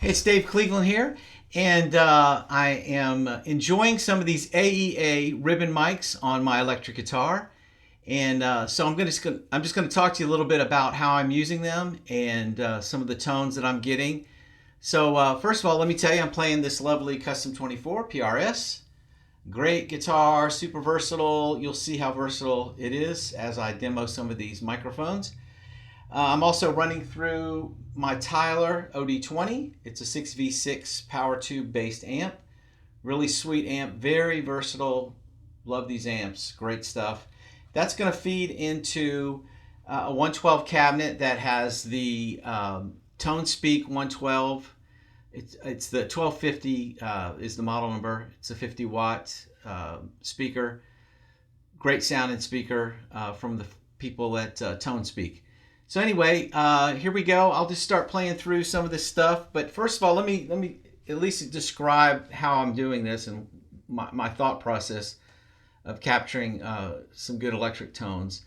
Hey, it's Dave Cleveland here, and I am enjoying some of these AEA ribbon mics on my electric guitar. And so I'm just going to talk to you a little bit about how I'm using them and some of the tones that I'm getting. So first of all, let me tell you, I'm playing this lovely Custom 24 PRS. Great guitar, super versatile. You'll see how versatile it is as I demo some of these microphones. I'm also running through my Tyler OD20. It's a 6V6 power tube based amp. Really sweet amp, very versatile. Love these amps, great stuff. That's going to feed into a 112 cabinet that has the Tone Speak 112. It's the 1250 is the model number. It's a 50 watt speaker. Great sounding speaker from the people at Tone Speak. So anyway, here we go. I'll just start playing through some of this stuff. But first of all, let me at least describe how I'm doing this and my thought process of capturing some good electric tones.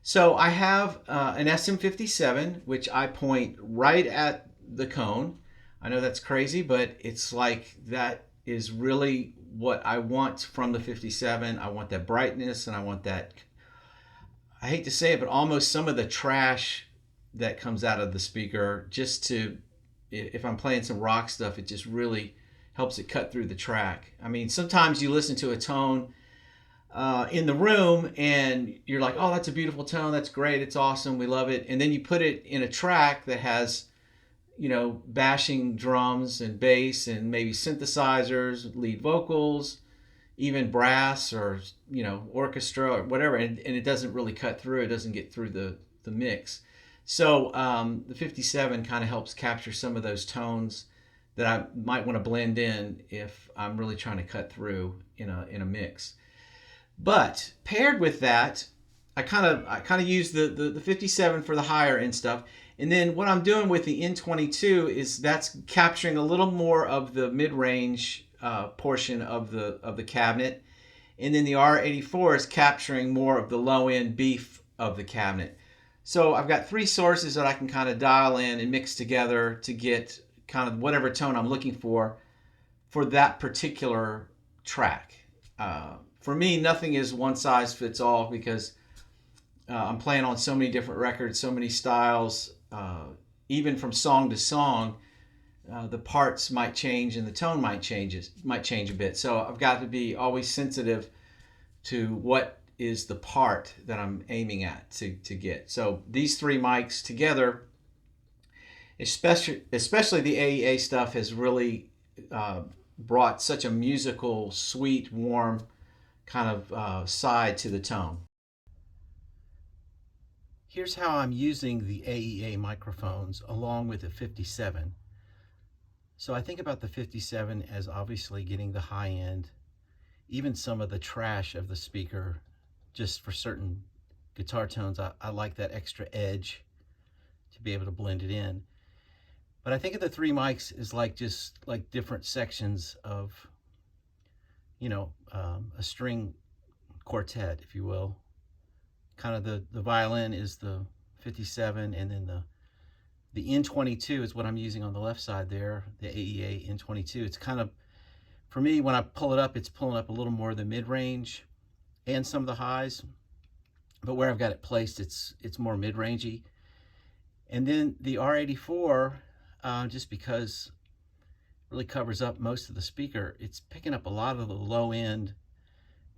So I have an SM57, which I point right at the cone. I know that's crazy, but it's like that is really what I want from the 57. I want that brightness and I want that, I hate to say it, but almost some of the trash that comes out of the speaker, just to, if I'm playing some rock stuff, it just really helps it cut through the track. I mean, sometimes you listen to a tone in the room and you're like, oh, that's a beautiful tone, that's great, it's awesome, we love it. And then you put it in a track that has, bashing drums and bass and maybe synthesizers, lead vocals, even brass or orchestra or whatever, and it doesn't really cut through. It doesn't get through the mix. So the 57 kind of helps capture some of those tones that I might want to blend in if I'm really trying to cut through in a mix. But paired with that, I kind of use the 57 for the higher end stuff. And then what I'm doing with the N22 is that's capturing a little more of the mid-range portion of the cabinet, and then the R84 is capturing more of the low-end beef of the cabinet. So I've got three sources that I can kind of dial in and mix together to get kind of whatever tone I'm looking for that particular track. For me, nothing is one size fits all because I'm playing on so many different records, so many styles. Even from song to song, the parts might change and the tone might change a bit. So I've got to be always sensitive to what is the part that I'm aiming at to get. So these three mics together, especially the AEA stuff, has really brought such a musical, sweet, warm kind of side to the tone. Here's how I'm using the AEA microphones along with the 57. So I think about the 57 as obviously getting the high end, even some of the trash of the speaker, just for certain guitar tones. I like that extra edge to be able to blend it in. But I think of the three mics as just like different sections of, a string quartet, if you will. Kind of the violin is the 57, and then the N22 is what I'm using on the left side there, the AEA N22. It's kind of, for me, when I pull it up, it's pulling up a little more of the mid-range and some of the highs, but where I've got it placed, it's more mid-rangey. And then the R84, just because it really covers up most of the speaker, it's picking up a lot of the low end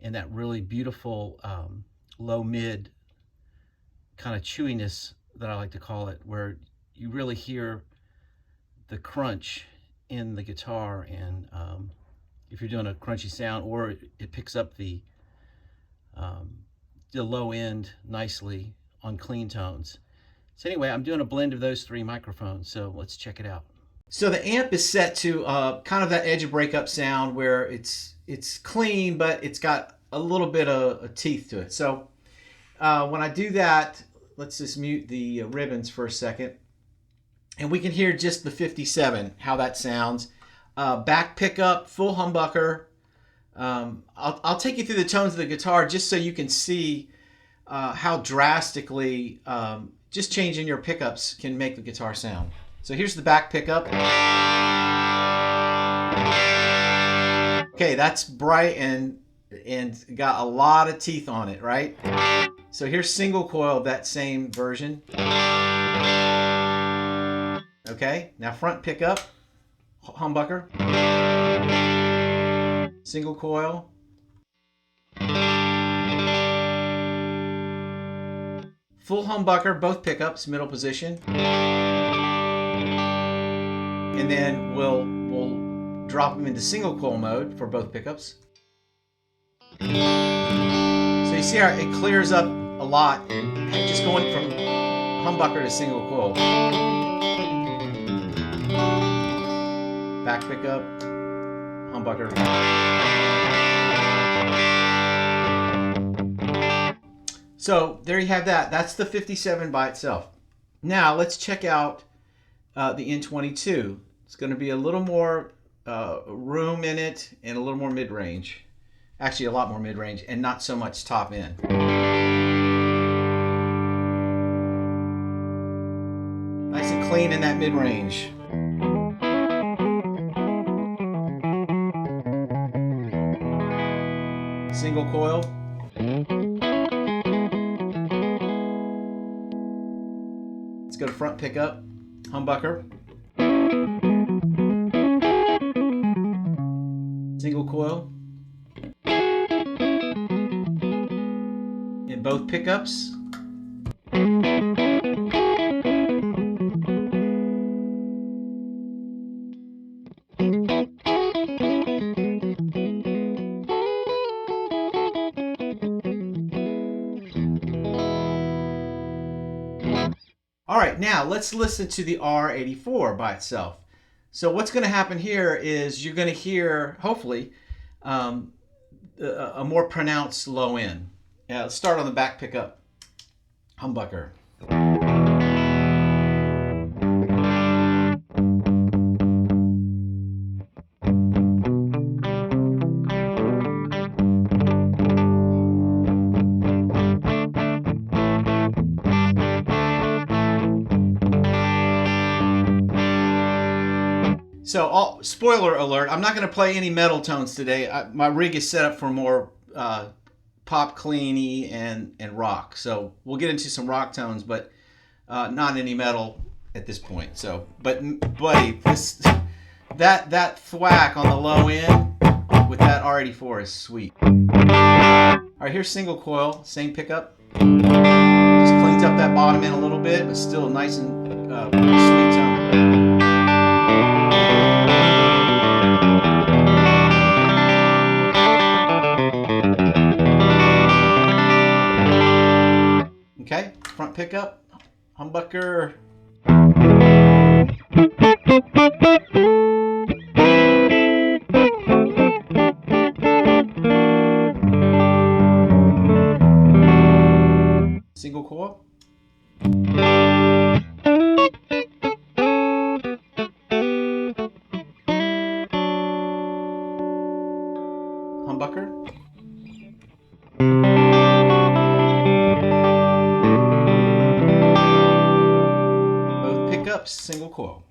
and that really beautiful low mid kind of chewiness that I like to call it, where you really hear the crunch in the guitar, and if you're doing a crunchy sound, or it picks up the low end nicely on clean tones. So anyway, I'm doing a blend of those three microphones, so let's check it out. So the amp is set to kind of that edge of breakup sound where it's clean, but it's got a little bit of teeth to it. So when I do that, let's just mute the ribbons for a second. And we can hear just the 57, how that sounds. Back pickup, full humbucker. I'll take you through the tones of the guitar just so you can see how drastically just changing your pickups can make the guitar sound. So here's the back pickup. Okay, that's bright and got a lot of teeth on it, right? So here's single coil of that same version. Okay, now front pickup, humbucker, single coil, full humbucker, both pickups, middle position, and then we'll drop them into single coil mode for both pickups. So you see how it clears up a lot, just going from humbucker to single coil. Back pickup, humbucker. So there you have that. That's the 57 by itself. Now let's check out the N22. It's going to be a little more room in it and a little more mid-range. Actually, a lot more mid-range and not so much top end. Nice and clean in that mid-range. Single coil. Let's go to front pickup, humbucker. Single coil. In both pickups. All right, now let's listen to the R84 by itself. So what's going to happen here is you're going to hear, hopefully, a more pronounced low end. Let's start on the back pickup, humbucker. So, spoiler alert, I'm not going to play any metal tones today. My rig is set up for more pop cleany and rock. So we'll get into some rock tones, but not any metal at this point. So, but buddy, that thwack on the low end with that R84 is sweet. All right, here's single coil, same pickup. Just cleans up that bottom end a little bit, but still nice and sweet tone. Okay, front pickup, humbucker. Single coil. Humbucker. Single coil.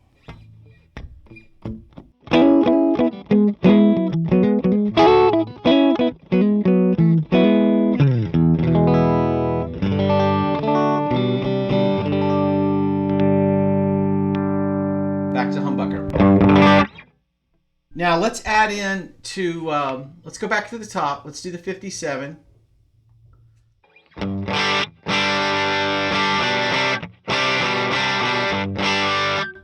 Back to humbucker. Now let's add in to, let's go back to the top. Let's do the 57.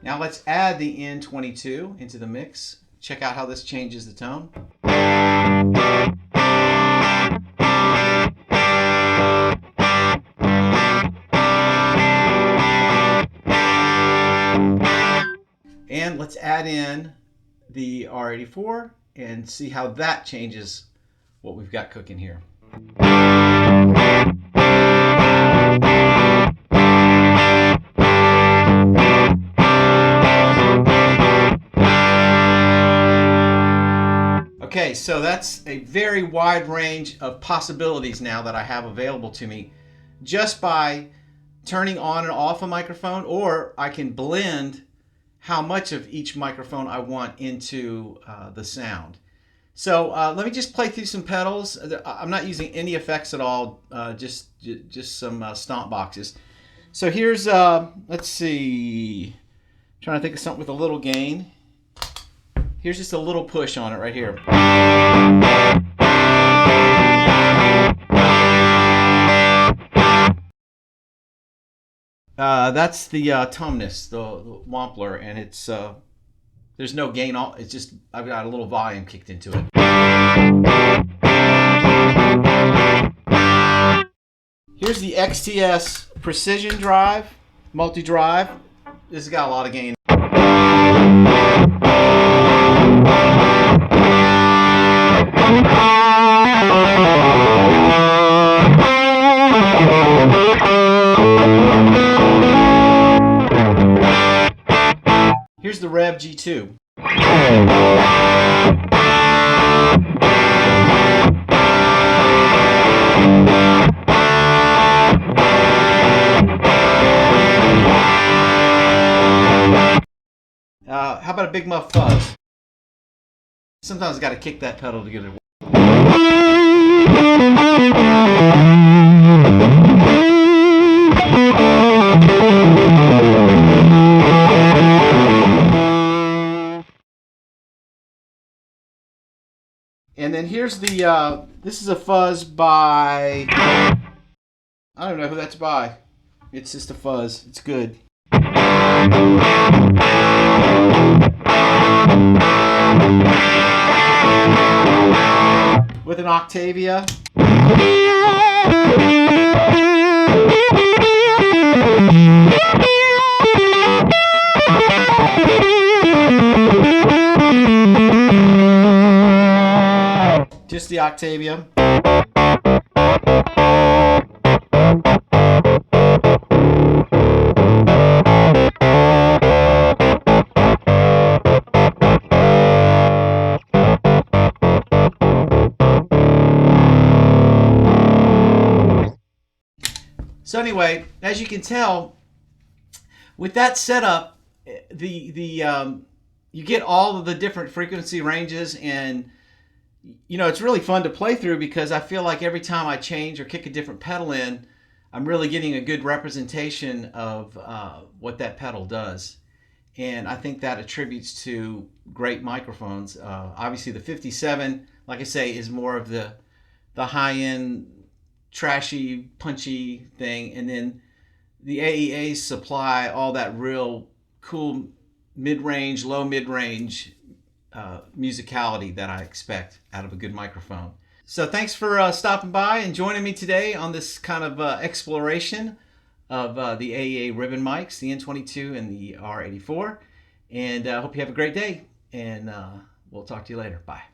Now let's add the N22 into the mix. Check out how this changes the tone. And let's add in the R84 and see how that changes what we've got cooking here. Okay, so that's a very wide range of possibilities now that I have available to me just by turning on and off a microphone, or I can blend how much of each microphone I want into the sound. So let me just play through some pedals. I'm not using any effects at all, just some stomp boxes. So here's, let's see, trying to think of something with a little gain. Here's just a little push on it right here. That's the Tumnus, the Wampler, and it's there's no gain. It's just I've got a little volume kicked into it. Here's the XTS Precision Drive, multi-drive. This has got a lot of gain. Here's the Rev G2. How about a Big Muff Fuzz? Sometimes I got to kick that pedal to get it. And then here's the, this is a fuzz by, I don't know who that's by. It's just a fuzz. It's good. With an Octavia. Just the Octavia. So anyway, as you can tell, with that setup, you get all of the different frequency ranges, and you know, it's really fun to play through because I feel like every time I change or kick a different pedal in, I'm really getting a good representation of what that pedal does. And I think that attributes to great microphones. Obviously the 57, like I say, is more of the high-end, trashy, punchy thing. And then the AEAs supply all that real cool mid-range, low mid-range musicality that I expect out of a good microphone. So thanks for stopping by and joining me today on this kind of exploration of the AEA ribbon mics, the N22 and the R84. And I hope you have a great day, and we'll talk to you later. Bye.